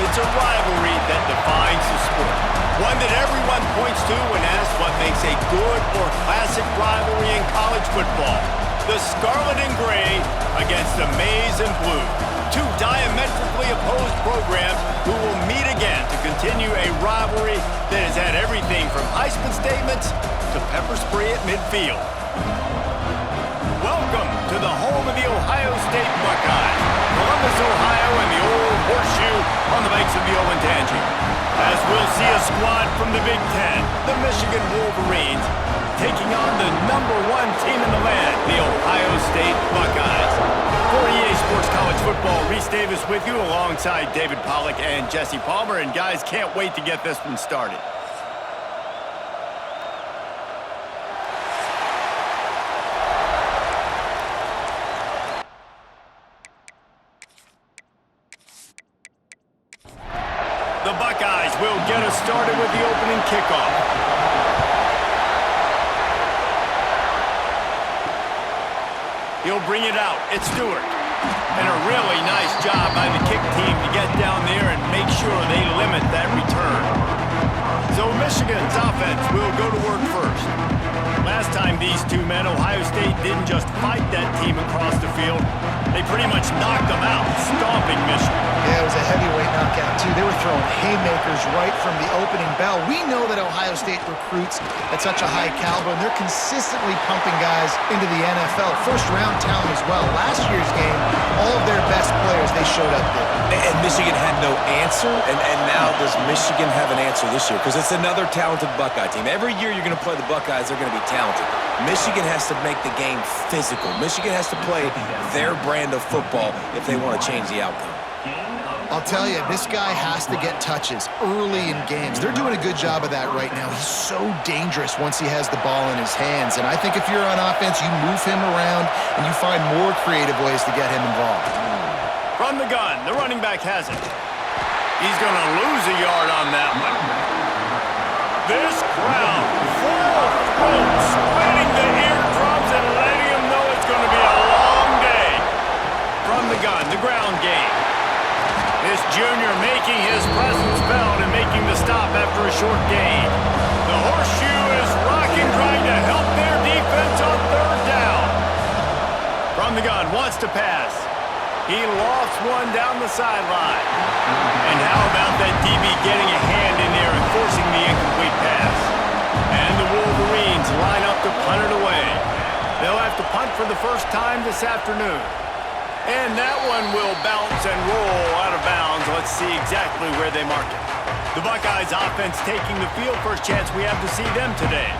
It's a rivalry that defines the sport. One that everyone points to when asked what makes a good or classic rivalry in college football. The Scarlet and Gray against the Maize and Blue. Two diametrically opposed programs who will meet again to continue a rivalry that has had everything from Heisman statements to pepper spray at midfield. Welcome to the home of the Ohio State Buckeyes, Columbus, Ohio, and the old horseshoe on the banks of the Olentangy. As we'll see a squad from the Big Ten, the Michigan Wolverines, taking on the #1 team in the land, the Ohio State Buckeyes. For EA Sports College Football, Reese Davis with you alongside David Pollack and Jesse Palmer. And guys, can't wait to get this one started. The Buckeyes will get us started with the opening kickoff. He'll bring it out. It's Stewart. And a really nice job by the kick team to get down there and make sure they limit that return. So Michigan's offense will go to work first. Last time these two met, Ohio State didn't just fight that team across the field. They pretty much knocked them out, stomping Michigan. Yeah, it was a heavyweight knockout, too. They were throwing haymakers right from the opening bell. We know that Ohio State recruits at such a high caliber, and they're consistently pumping guys into the NFL. First-round talent as well. Last year's game, all of their best players, they showed up there. And Michigan had no answer, and now does Michigan have an answer this year? Because it's another talented Buckeye team. Every year you're going to play the Buckeyes, they're going to be talented. Michigan has to make the game physical. Michigan has to play their brand of football if they want to change the outcome. I'll tell you, this guy has to get touches early in games. They're doing a good job of that right now. He's so dangerous once he has the ball in his hands. And I think if you're on offense, you move him around and you find more creative ways to get him involved. From the gun, the running back has it. He's going to lose a yard on that one. This crowd, full throat, splitting the eardrums and letting him know it's going to be a long day. From the gun, the ground game. This junior making his presence felt and making the stop after a short gain. The horseshoe is rocking, trying to help their defense on third down. From the gun, wants to pass. He lofts one down the sideline. And how about that DB getting a hand in there and forcing the incomplete pass? And the Wolverines line up to punt it away. They'll have to punt for the first time this afternoon. And that one will bounce and roll out of bounds. Let's see exactly where they mark it. The Buckeyes offense taking the field. First chance we have to see them today.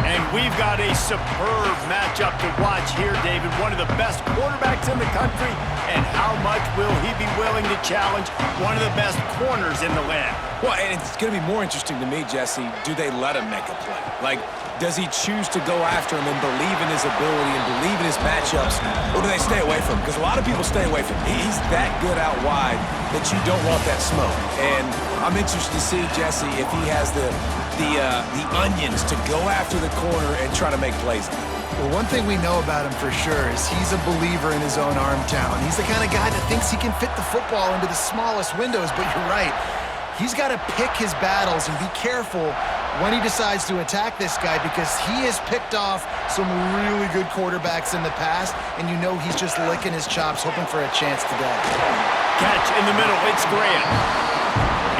And we've got a superb matchup to watch here, David. One of the best quarterbacks in the country. And how much will he be willing to challenge one of the best corners in the land? Well, and it's going to be more interesting to me, Jesse, do they let him make a play? Like, does he choose to go after him and believe in his ability and believe in his matchups, or do they stay away from him? Because a lot of people stay away from him. He's that good out wide that you don't want that smoke. And I'm interested to see, Jesse, if he has the onions to go after the corner and try to make plays. Well, one thing we know about him for sure is he's a believer in his own arm talent. He's the kind of guy that thinks he can fit the football into the smallest windows, but you're right. He's got to pick his battles and be careful when he decides to attack this guy, because he has picked off some really good quarterbacks in the past, and you know he's just licking his chops, hoping for a chance today. Catch in the middle, it's Graham.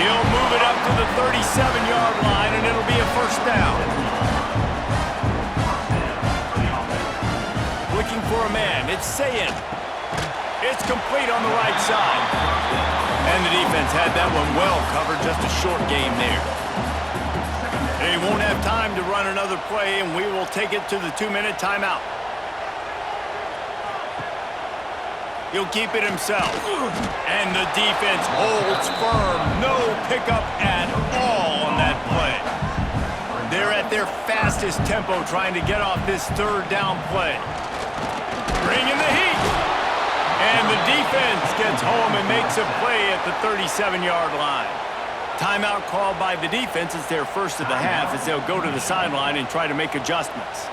He'll move it up to the 37-yard line, and it'll be a first down. Looking for a man, it's Sayin. It's complete on the right side. And the defense had that one well covered, just a short game there. They won't have time to run another play, and we will take it to the 2-minute timeout. He'll keep it himself. And the defense holds firm. No pickup at all on that play. They're at their fastest tempo trying to get off this third down play. Bringing the heat. And the defense gets home and makes a play at the 37-yard line. Timeout called by the defense. It's their first of the half as they'll go to the sideline and try to make adjustments.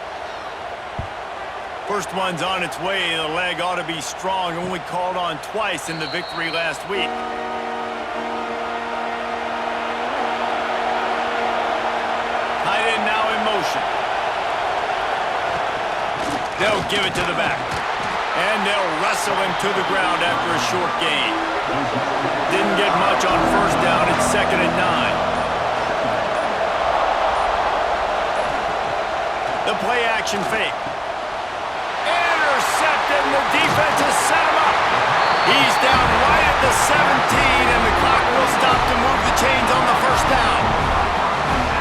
First one's on its way. The leg ought to be strong. Only called on twice in the victory last week. They'll give it to the back. And they'll wrestle him to the ground after a short gain. Didn't get much on first down. It's 2nd and 9. The play action fake. Intercepted, and the defense has set him up. He's down right at the 17, and the clock will stop to move the chains on the first down.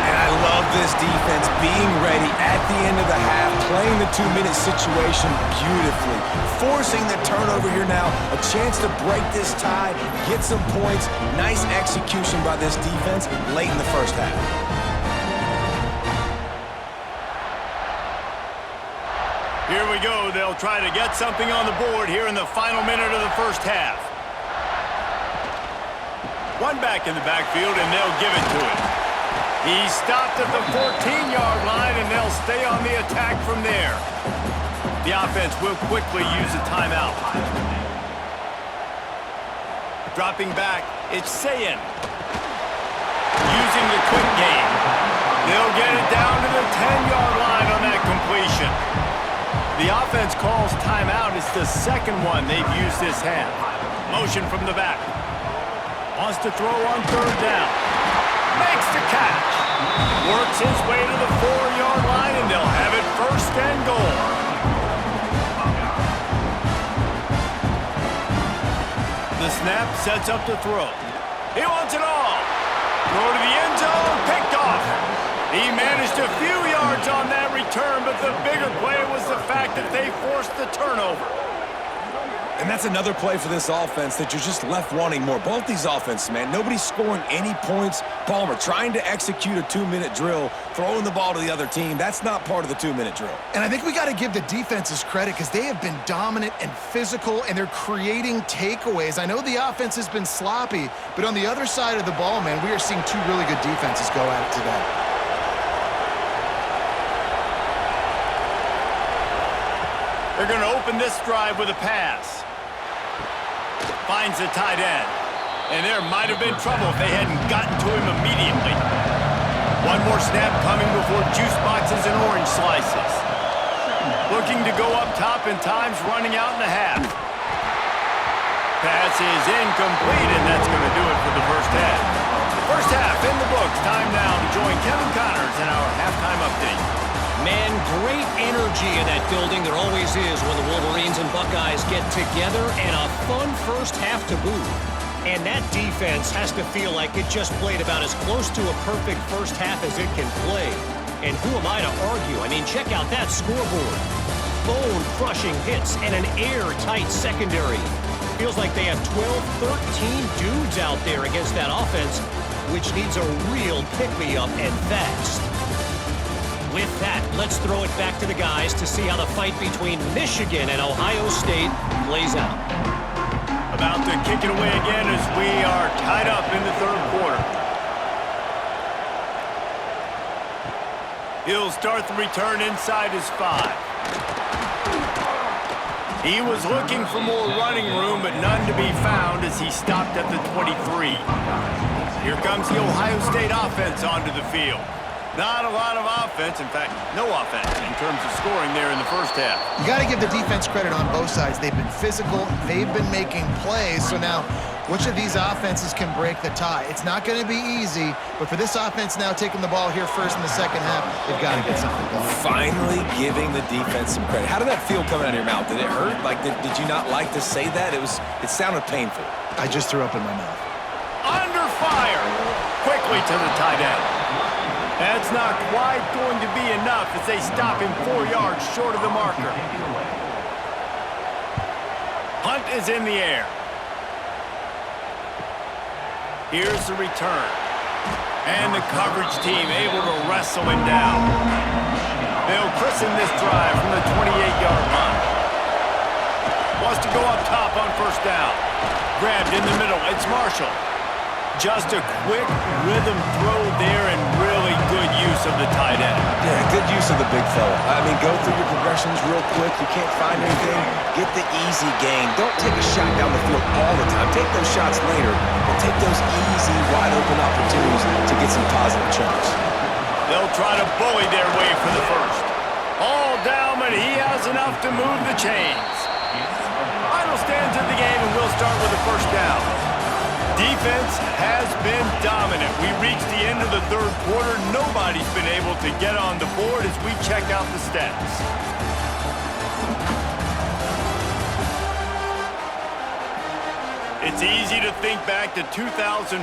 And I love this defense being ready at the end of the half, playing the 2-minute situation beautifully, forcing the turnover here now, a chance to break this tie, get some points. Nice execution by this defense late in the first half. Here we go. They'll try to get something on the board here in the final minute of the first half. One back in the backfield, and they'll give it to him. He stopped at the 14-yard line, and they'll stay on the attack from there. The offense will quickly use a timeout. Dropping back, it's Sayin. Using the quick game. They'll get it down to the 10-yard line on that completion. The offense calls timeout. It's the second one they've used this half. Motion from the back. Wants to throw on third down. Makes the catch. Works his way to the 4-yard line, and they'll have it 1st and goal. The snap sets up the throw. He wants it all. Throw to the end zone. Picked off. He managed a few yards on that return, but the bigger play was the fact that they forced the turnover. And that's another play for this offense that you're just left wanting more. Both these offenses, man, nobody's scoring any points. Palmer trying to execute a 2-minute drill, throwing the ball to the other team. That's not part of the 2-minute drill. And I think we got to give the defenses credit because they have been dominant and physical, and they're creating takeaways. I know the offense has been sloppy, but on the other side of the ball, man, we are seeing two really good defenses go at it today. They're going to open this drive with a pass. Finds the tight end. And there might have been trouble if they hadn't gotten to him immediately. One more snap coming before juice boxes and orange slices. Looking to go up top, and time's running out in the half. Pass is incomplete, and that's going to do it for the first half. First half in the books. Time now to join Kevin Connors in our halftime update. Man, great energy in that building. There always is when the Wolverines and Buckeyes get together, and a fun first half to boot. And that defense has to feel like it just played about as close to a perfect first half as it can play. And who am I to argue? I mean, check out that scoreboard. Bone-crushing hits and an airtight secondary. Feels like they have 12, 13 dudes out there against that offense, which needs a real pick-me-up and fast. With that, let's throw it back to the guys to see how the fight between Michigan and Ohio State plays out. About to kick it away again as we are tied up in the third quarter. He'll start the return inside his 5. He was looking for more running room, but none to be found as he stopped at the 23. Here comes the Ohio State offense onto the field. Not a lot of offense, in fact, no offense in terms of scoring there in the first half. You got to give the defense credit on both sides. They've been physical. They've been making plays. So now, which of these offenses can break the tie? It's not going to be easy, but for this offense now taking the ball here first in the second half, they've got to get something going. Finally giving the defense some credit. How did that feel coming out of your mouth? Did it hurt? Like, did you not like to say that? It sounded painful. I just threw up in my mouth. Under fire! Quickly to the tight end. That's not quite going to be enough as they stop him 4 yards short of the marker. Hunt is in the air. Here's the return. And the coverage team able to wrestle him down. They'll christen this drive from the 28-yard line. Wants to go up top on first down. Grabbed in the middle. It's Marshall. Just a quick rhythm throw there and really good use of the tight end. Yeah, good use of the big fella. I mean, go through your progressions real quick. You can't find anything. Get the easy gain. Don't take a shot down the field all the time. Take those shots later, but take those easy, wide-open opportunities to get some positive chunks. They'll try to bully their way for the first. All down but he has enough to move the chains. Final stands in the game, and we'll start with the first down. Defense has been dominant. We reached the end of the third quarter. Nobody's been able to get on the board as we check out the stats. It's easy to think back to 2014,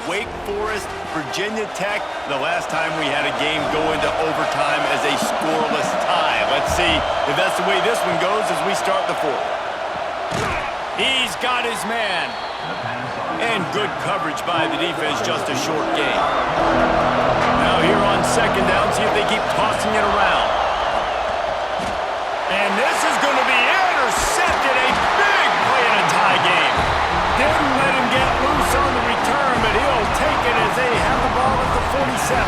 Wake Forest, Virginia Tech, the last time we had a game go into overtime as a scoreless tie. Let's see if that's the way this one goes as we start the fourth. He's got his man. And good coverage by the defense, just a short gain. Now here on second down, see if they keep tossing it around. And this is going to be intercepted, a big play in a tie game. Didn't let him get loose on the return, but he'll take it as they have the ball at the 47.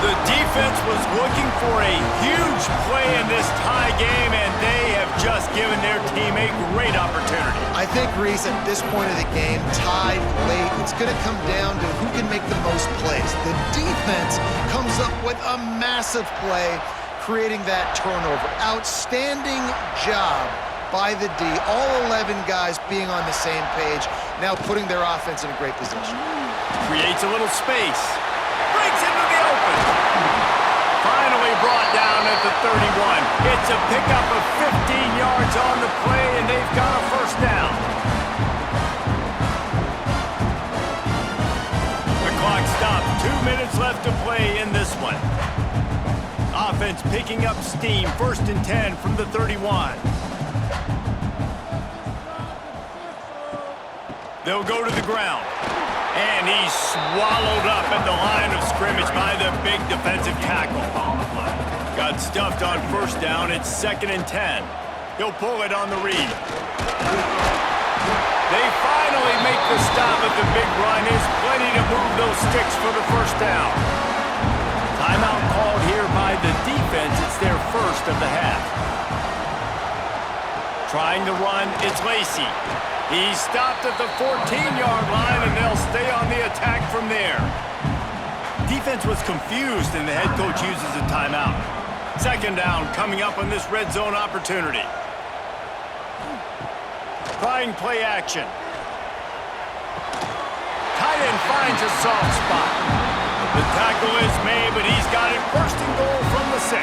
The defense was looking for a huge play in this tie game, and they have just given their team a great opportunity. I think, Reese, at this point of the game, tied late, it's going to come down to who can make the most plays. The defense comes up with a massive play, creating that turnover. Outstanding job by the D. All 11 guys being on the same page, now putting their offense in a great position. Creates a little space. Breaks into the open. Finally brought down at the 31. It's a pickup of 15 yards on the play, and they've got a first down. The clock stopped. 2 minutes left to play in this one. Offense picking up steam. 1st and 10 from the 31. They'll go to the ground. And he's swallowed up at the line of scrimmage by the big defensive tackle. Got stuffed on first down. It's 2nd and 10. He'll pull it on the read. They finally make the stop at the big run. Is plenty to move those sticks for the first down. Timeout called here by the defense. It's their first of the half. Trying to run, it's Lacey. He stopped at the 14-yard line, and they'll stay on the attack from there. Defense was confused, and the head coach uses a timeout. 2nd down coming up on this red zone opportunity. Trying play action. Tight end finds a soft spot. The tackle is made, but he's got it 1st and goal from the 6.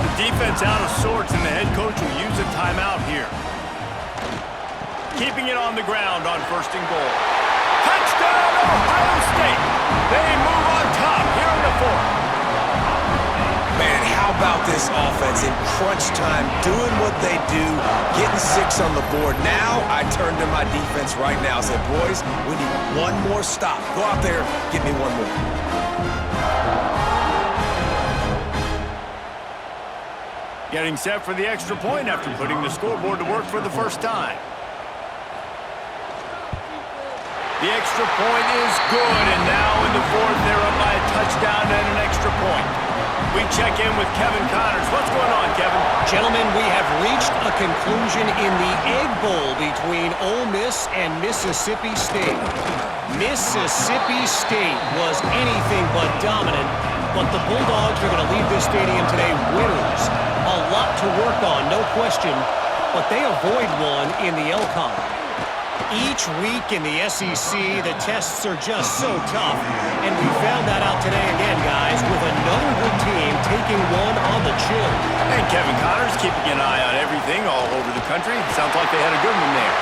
The defense out of sorts, and the head coach will use a timeout here. Keeping it on the ground on 1st and goal. Touchdown, Ohio State! They move on top here in the 4th. Man, how about this offense in crunch time, doing what they do, getting 6 on the board. Now, I turn to my defense right now and say, boys, we need one more stop. Go out there, give me one more. Getting set for the extra point after putting the scoreboard to work for the first time. The extra point is good, and now in the 4th, they're up by a touchdown and an extra point. We check in with Kevin Connors. What's going on, Kevin? Gentlemen, we have reached a conclusion in the Egg Bowl between Ole Miss and Mississippi State. Mississippi State was anything but dominant, but the Bulldogs are going to leave this stadium today winners. A lot to work on, no question, but they avoid one in the LCON. Each week in the SEC, the tests are just so tough, and we found that out today again, guys, with another good team taking one on the chin. And Kevin Connors keeping an eye on everything all over the country. Sounds like they had a good one there.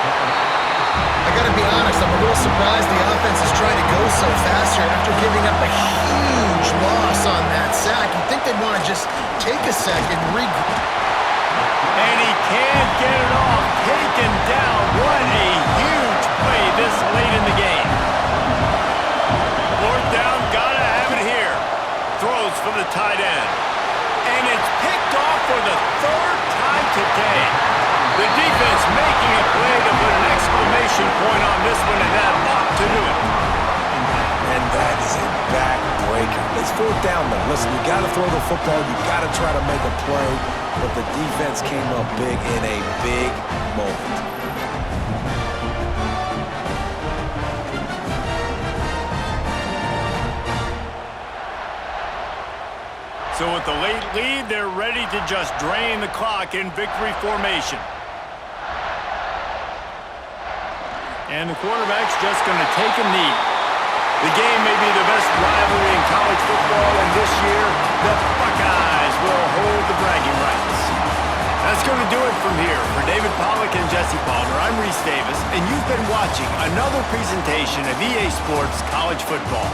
I gotta be honest, I'm a little surprised the offense is trying to go so fast here after giving up a huge loss on that sack. You'd think they'd want to just take a second, regroup. And he can't get it off. Taken down. What a huge play this late in the game. 4th down, gotta have it here. Throws for the tight end. And it's picked off for the 3rd time today. The defense making a play to put an exclamation point on this one, and that ought to do it. And that is a backbreaker. It's 4th down, though. Listen, you got to throw the football. You got to try to make a play. But the defense came up big in a big moment. So with the late lead, they're ready to just drain the clock in victory formation. And the quarterback's just going to take a knee. The game may be the best rivalry in college football, and this year, the Buckeyes will hold the bragging rights. That's going to do it from here. For David Pollack and Jesse Palmer, I'm Reese Davis, and you've been watching another presentation of EA Sports College Football.